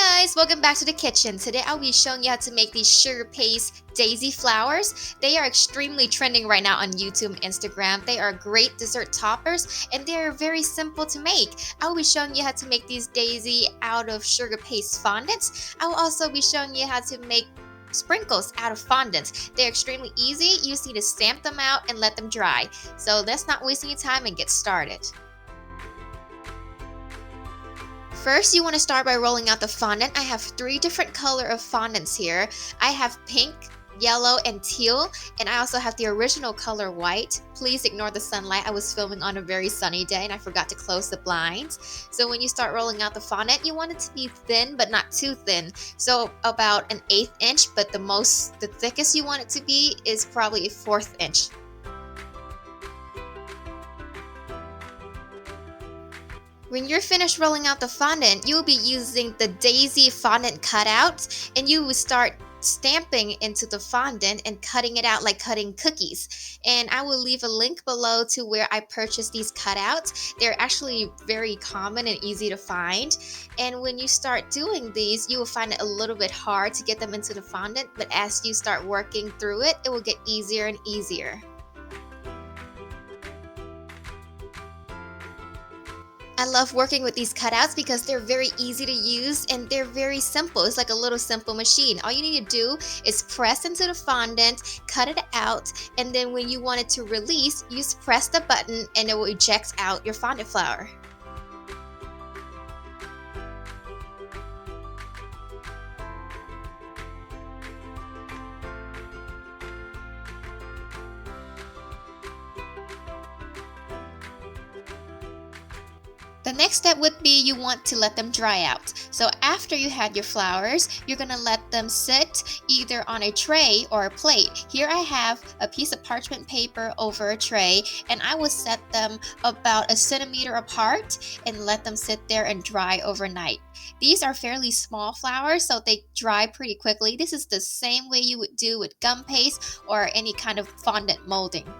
Guys, welcome back to the kitchen. Today I'll be showing you how to make these sugar paste daisy flowers. They are extremely trending right now on YouTube and Instagram. They are great dessert toppers and they are very simple to make. I'll be showing you how to make these daisy out of sugar paste fondants. I will also be showing you how to make sprinkles out of fondants. They're extremely easy. You just need to stamp them out and let them dry. So let's not waste any time and get started. First, you want to start by rolling out the fondant. I have 3 different color of fondants here. I have pink, yellow, and teal, and I also have the original color white. Please ignore the sunlight. I was filming on a very sunny day and I forgot to close the blinds. So when you start rolling out the fondant, you want it to be thin but not too thin. So about an 1/8 inch, but the thickest you want it to be is probably a 1/4 inch. When you're finished rolling out the fondant, you will be using the daisy fondant cutout, and you will start stamping into the fondant and cutting it out like cutting cookies. And I will leave a link below to where I purchased these cutouts. They're actually very common and easy to find. And when you start doing these, you will find it a little bit hard to get them into the fondant, but as you start working through it, it will get easier and easier. I love working with these cutouts because they're very easy to use and they're very simple. It's like a little simple machine. All you need to do is press into the fondant, cut it out, and then when you want it to release, you just press the button and it will eject out your fondant flower. The next step would be you want to let them dry out. So after you had your flowers, you're going to let them sit either on a tray or a plate. Here I have a piece of parchment paper over a tray, and I will set them about 1 centimeter apart and let them sit there and dry overnight. These are fairly small flowers, so they dry pretty quickly. This is the same way you would do with gum paste or any kind of fondant molding.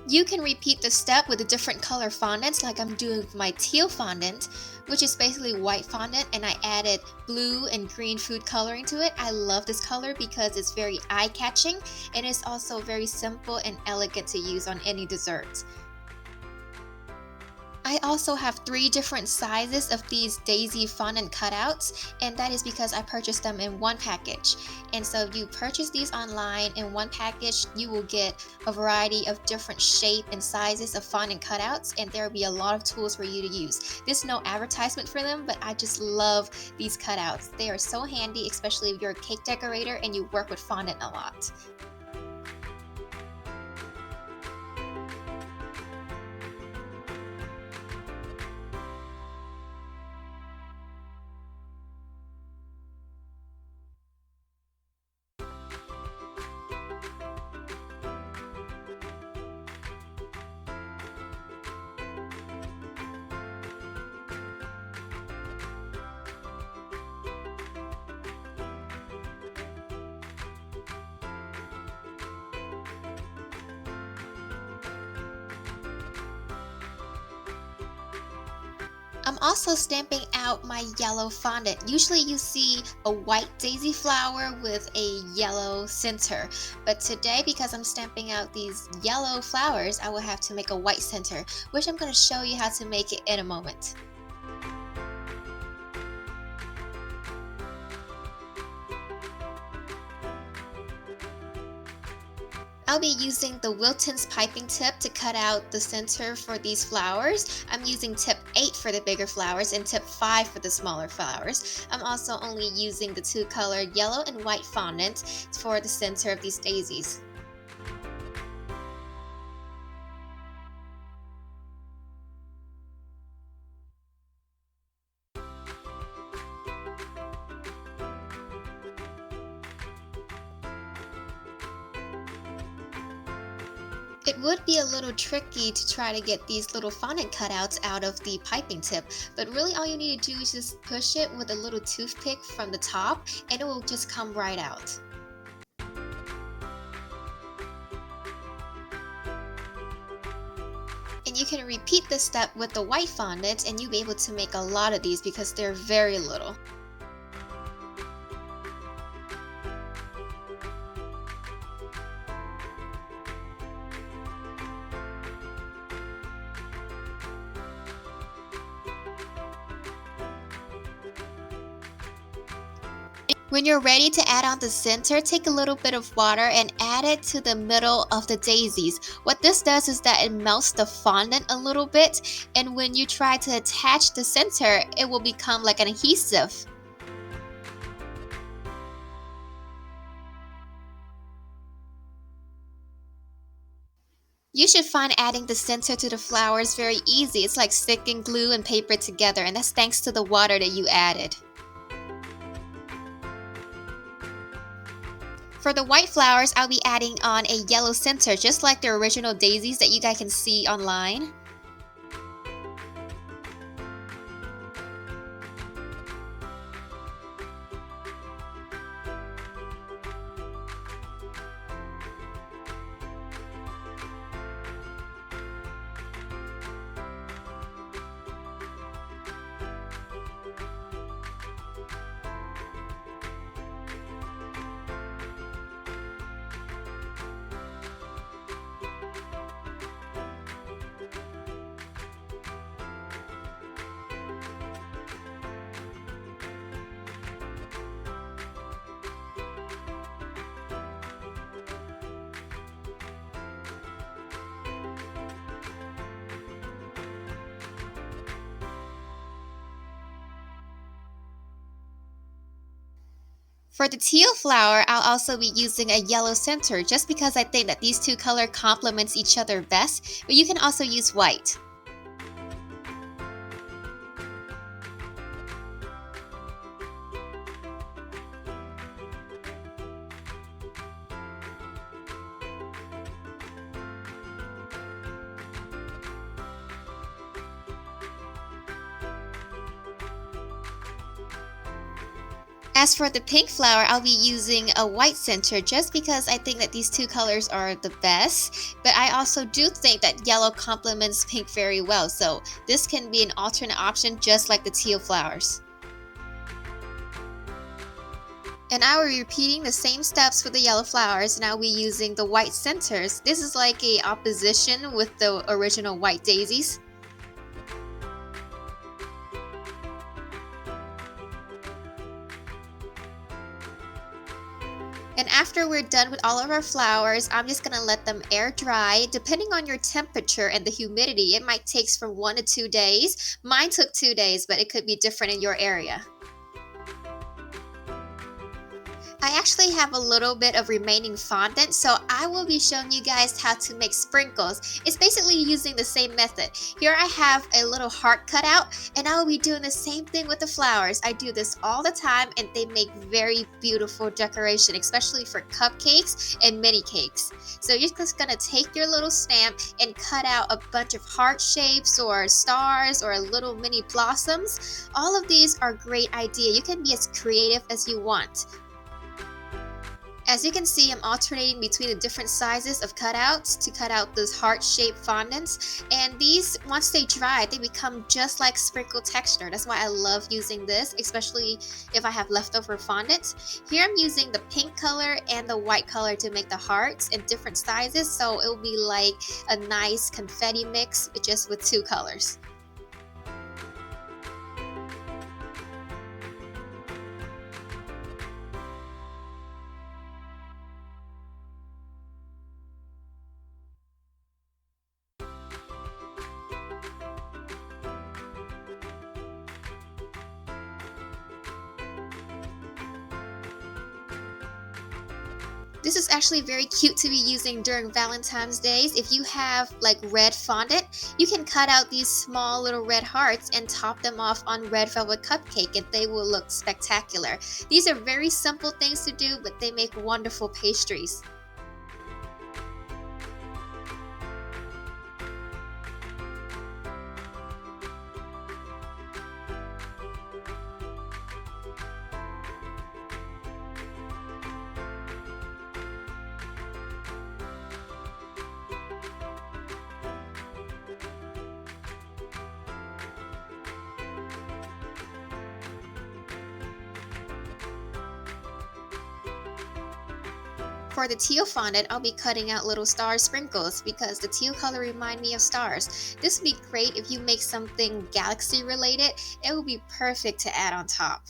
You can repeat the step with a different color fondants like I'm doing with my teal fondant, which is basically white fondant, and I added blue and green food coloring to it. I love this color because it's very eye-catching and it's also very simple and elegant to use on any dessert. I also have 3 different sizes of these daisy fondant cutouts, and that is because I purchased them in one package. And so if you purchase these online in one package, you will get a variety of different shape and sizes of fondant cutouts, and there will be a lot of tools for you to use. There's no advertisement for them, but I just love these cutouts. They are so handy, especially if you're a cake decorator and you work with fondant a lot. I'm also stamping out my yellow fondant. Usually you see a white daisy flower with a yellow center, but today because I'm stamping out these yellow flowers, I will have to make a white center, which I'm going to show you how to make it in a moment. I'll be using the Wilton's piping tip to cut out the center for these flowers. I'm using tip 8 for the bigger flowers and tip 5 for the smaller flowers. I'm also only using the 2 color yellow and white fondant for the center of these daisies. It would be a little tricky to try to get these little fondant cutouts out of the piping tip, but really all you need to do is just push it with a little toothpick from the top and it will just come right out. And you can repeat this step with the white fondant and you'll be able to make a lot of these because they're very little. When you're ready to add on the center, take a little bit of water and add it to the middle of the daisies. What this does is that it melts the fondant a little bit, and when you try to attach the center, it will become like an adhesive. You should find adding the center to the flowers very easy. It's like sticking glue and paper together, and that's thanks to the water that you added. For the white flowers, I'll be adding on a yellow center, just like the original daisies that you guys can see online. For the teal flower, I'll also be using a yellow center just because I think that these two colors complements each other best, but you can also use white. As for the pink flower, I'll be using a white center just because I think that these two colors are the best, but I also do think that yellow complements pink very well, so this can be an alternate option just like the teal flowers. And I will be repeating the same steps for the yellow flowers, and I'll be using the white centers. This is like a opposition with the original white daisies. And after we're done with all of our flowers, I'm just going to let them air dry. Depending on your temperature and the humidity, it might take from 1 to 2 days. Mine took 2 days, but it could be different in your area. I actually have a little bit of remaining fondant, so I will be showing you guys how to make sprinkles. It's basically using the same method. Here I have a little heart cut out, and I will be doing the same thing with the flowers. I do this all the time, and they make very beautiful decoration, especially for cupcakes and mini cakes. So you're just gonna take your little stamp and cut out a bunch of heart shapes or stars or little mini blossoms. All of these are a great idea. You can be as creative as you want. As you can see, I'm alternating between the different sizes of cutouts to cut out those heart-shaped fondants. And these, once they dry, they become just like sprinkle texture. That's why I love using this, especially if I have leftover fondant. Here I'm using the pink color and the white color to make the hearts in different sizes. So it will be like a nice confetti mix, just with 2 colors. This is actually very cute to be using during Valentine's Days. If you have like red fondant, you can cut out these small little red hearts and top them off on red velvet cupcake and they will look spectacular. These are very simple things to do, but they make wonderful pastries. For the teal fondant, I'll be cutting out little star sprinkles because the teal color reminds me of stars. This would be great if you make something galaxy related. It will be perfect to add on top.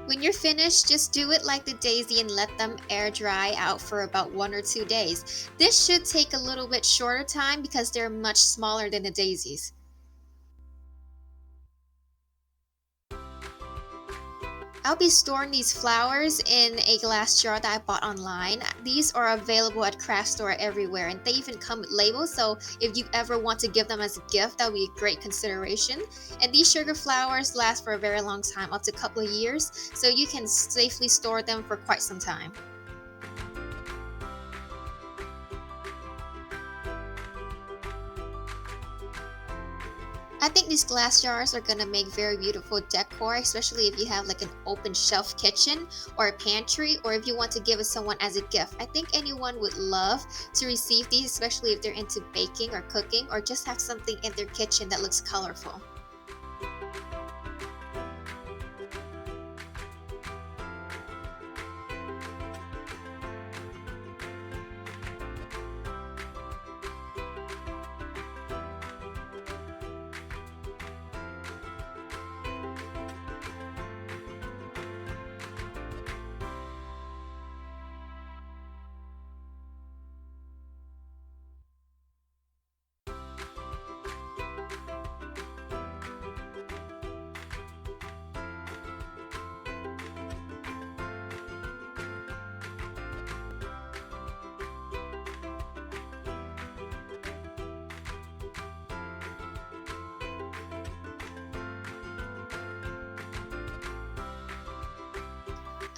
When you're finished, just do it like the daisy and let them air dry out for about 1 or 2 days. This should take a little bit shorter time because they're much smaller than the daisies. I'll be storing these flowers in a glass jar that I bought online. These are available at craft store everywhere and they even come with labels, so if you ever want to give them as a gift, that would be a great consideration. And these sugar flowers last for a very long time, up to a couple of years, so you can safely store them for quite some time. I think these glass jars are gonna make very beautiful decor, especially if you have like an open shelf kitchen or a pantry, or if you want to give it someone as a gift. I think anyone would love to receive these, especially if they're into baking or cooking, or just have something in their kitchen that looks colorful.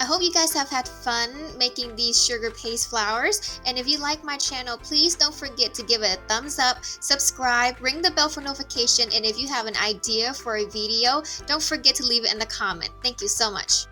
I hope you guys have had fun making these sugar paste flowers, and if you like my channel, please don't forget to give it a thumbs up, subscribe, ring the bell for notification, and if you have an idea for a video, don't forget to leave it in the comment. Thank you so much.